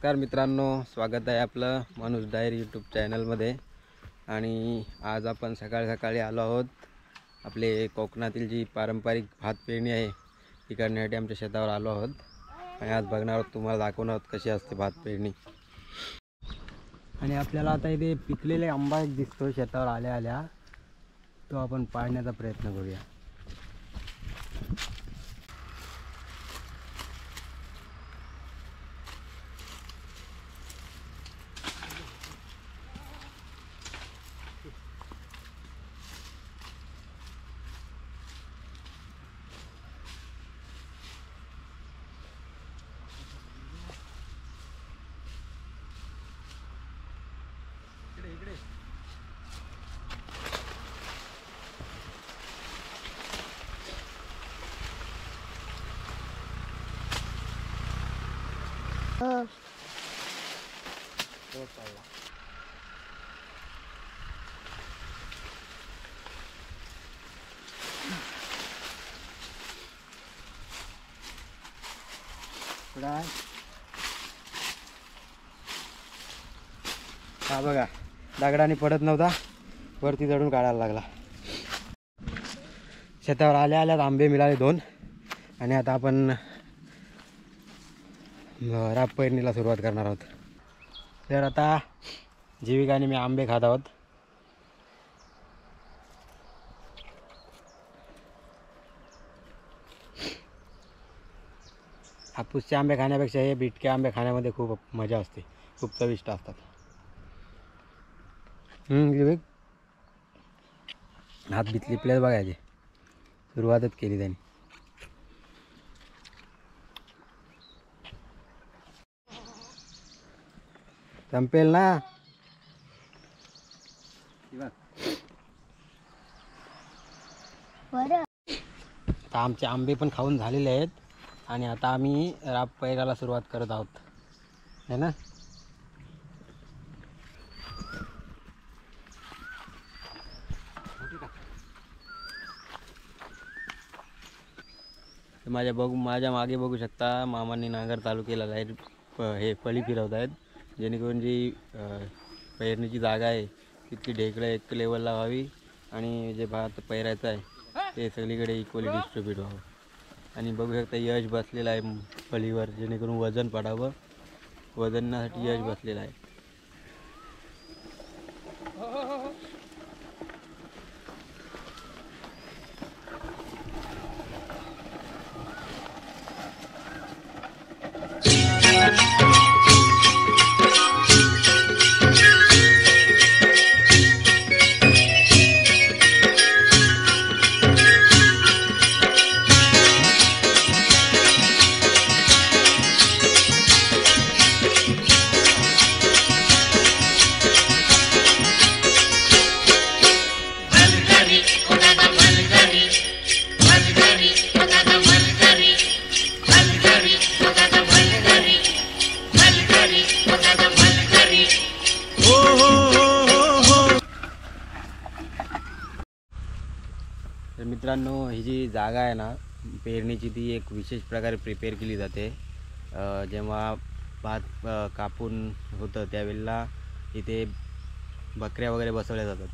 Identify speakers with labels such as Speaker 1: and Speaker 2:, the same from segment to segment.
Speaker 1: नमस्कार मित्रांनो, स्वागत आहे आपलं माणूस डायरी यूट्यूब चॅनलमध्ये। आणि आज आपण सकाळी आलो आहोत आपले कोकणातील जी पारंपरिक भात पेरणी आहे ती करण्यासाठी आमच्या शेतावर आलो आहोत। आणि आज बघणार आहोत, तुम्हाला दाखवणार आहोत कशी असते भात पेरणी। आणि आपल्याला आता इथे पिकलेले आंबा एक दिसतो शेतावर आल्या तो आपण पाडण्याचा प्रयत्न करूया। हा बघा, दगडाने पडत नव्हता, वरती चढून काढायला लागला। शेतावर आल्या आंबे मिळाले 2 आणि आता आपण राब पेरणीला सुरुवात करणार आहोत। तर आता जीविकाने मी आंबे खात आहोत। हापूसचे आंबे खाण्यापेक्षा हे बिटके आंबे खाण्यामध्ये खूप मजा असते, खूप चविष्ट असतात। हात बितली प्लेट बघायचे, सुरुवातच केली त्यांनी। संपेल ना आता आमचे आंबे पण खाऊन झालेले आहेत आणि आता आम्ही राब पेरायला सुरुवात करत आहोत, है ना। माझ्या मागे बघू शकता, मामांनी नांगर चालू केलेला आहे। हे फळी फिरवत आहेत, जेणेकरून जी पेरणीची जागा आहे तितकी ढेकळं एक लेवलला व्हावी आणि जे भात पेरायचं आहे ते सगळीकडे इक्वली डिस्ट्रीब्यूट व्हावं। आणि बघू शकता यश बसलेला आहे फळीवर, जेणेकरून वजन पडावं, वजनासाठी यश बसलेला आहे। तर मित्रांनो, ही जी जागा आहे ना पेरणीची, ती एक विशेष प्रकारे प्रिपेअर केली जाते। जेव्हा भात कापून होतं त्यावेळेला इथे बकऱ्या वगैरे बसवल्या जातात,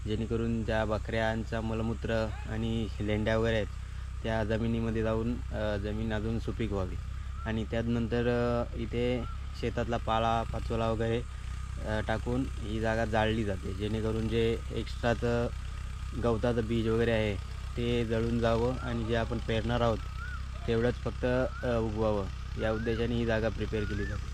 Speaker 1: जेणेकरून त्या बकऱ्यांचा मलमूत्र आणि लेंड्या वगैरे आहेत त्या जमिनीमध्ये जाऊन जमीन अजून सुपीक व्हावी। आणि त्यानंतर इथे शेतातला पाचोला वगैरे टाकून ही जागा जाळली जाते, जेणेकरून जे एक्स्ट्राचं गवताचं बीज वगैरे आहे ते जळून जावं आणि जे आपण पेरणार आहोत तेवढंच फक्त उगवावं, या उद्देशाने ही जागा प्रिपेअर केली जाते।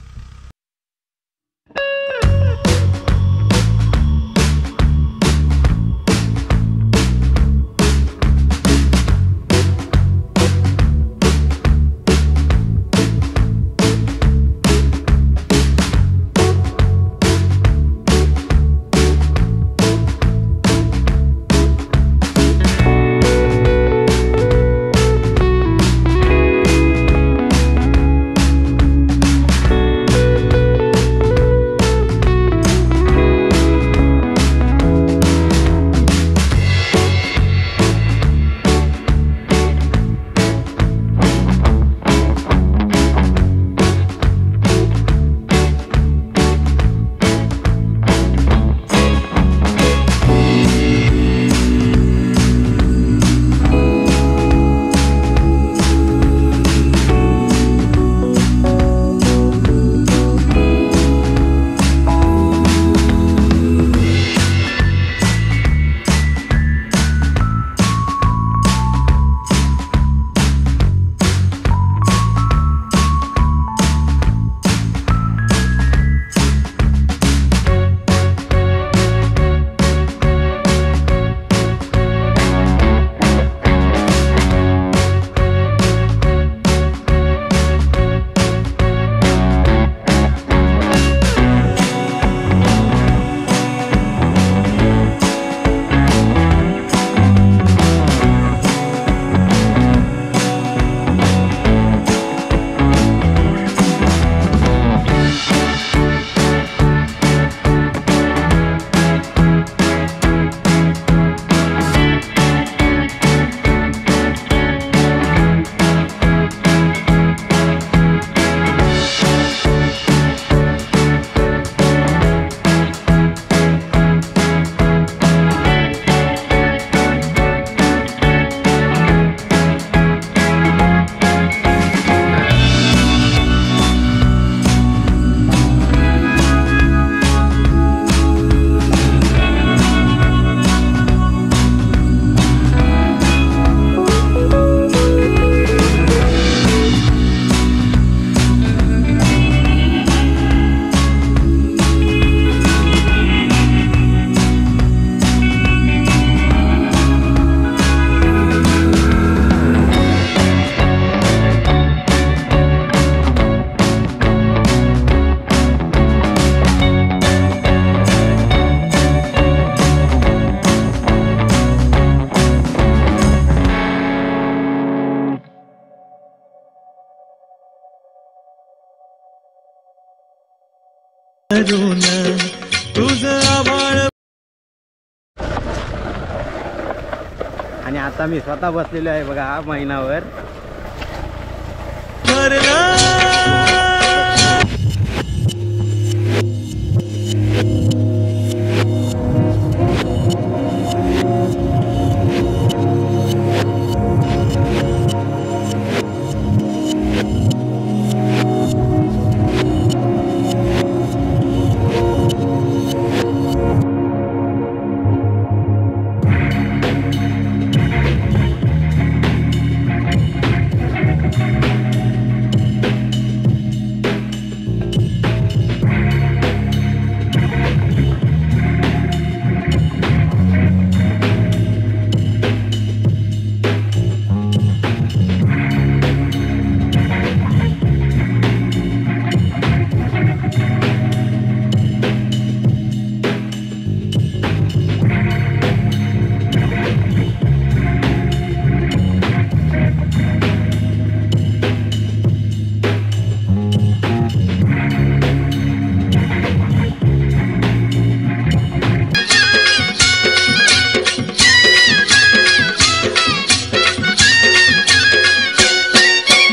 Speaker 1: आणि आता मी स्वतः बसलेलो आहे बघा हा महिनावर.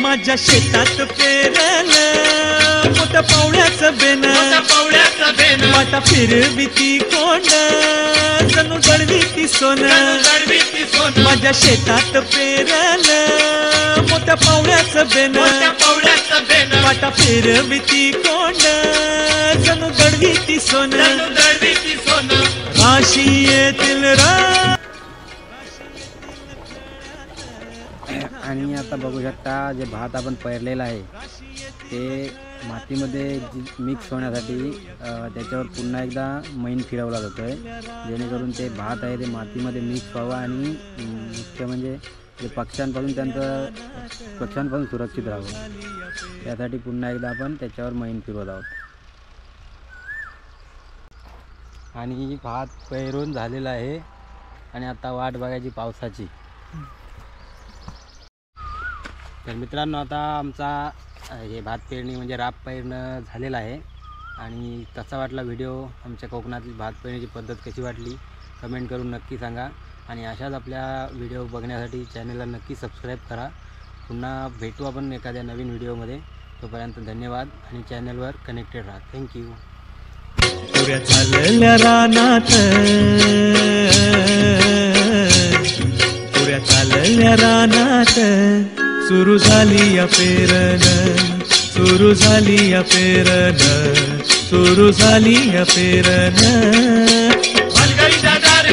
Speaker 2: माझ्या शेतात पेरलं मोठ्या पावड्याचं बेन, वाटा फिरविती कोंड जणू दळविती सोन. माझ्या शेतात पेरलं मोठ्या पावड्याचं बेन, वाटा फिरविती कोंड जणू दळविती सोन. राशी येतील
Speaker 1: आणि आता बघू शकता जे भात आपण पेरलेला आहे ते मातीमध्ये मिक्स होण्यासाठी त्याच्यावर पुन्हा एकदा मैन फिरवला जातो आहे, जेणेकरून ते भात आहे ते मातीमध्ये मिक्स व्हावं आणि मुख्य म्हणजे जे पक्ष्यांपासून सुरक्षित राहावं, त्यासाठी पुन्हा एकदा आपण त्याच्यावर मैन फिरवत आहोत. आणि भात पेरून झालेला आहे आणि आता वाट बघायची पावसाची. तर मित्रांनो आता आमचा हे भात पेरणी म्हणजे राब पेरणं झालेलं आहे. आणि कसा वाटला व्हिडिओ, आमच्या कोकणातली भात पेरणीची पद्धत कशी वाटली कमेंट करून नक्की सांगा. आणि अशाच आपल्या व्हिडिओ बघण्यासाठी चॅनलला नक्की सबस्क्राईब करा. पुन्हा भेटू आपण एखाद्या नवीन व्हिडिओमध्ये. तोपर्यंत धन्यवाद आणि चॅनलवर कनेक्टेड राहा. थँक्यू.
Speaker 2: पुऱ्या चालल्या रानात, पुऱ्या चालल्या रानात सुरू झाली या पेरण, सुरू झाली या पेरण, सुरू झाली या पेरण.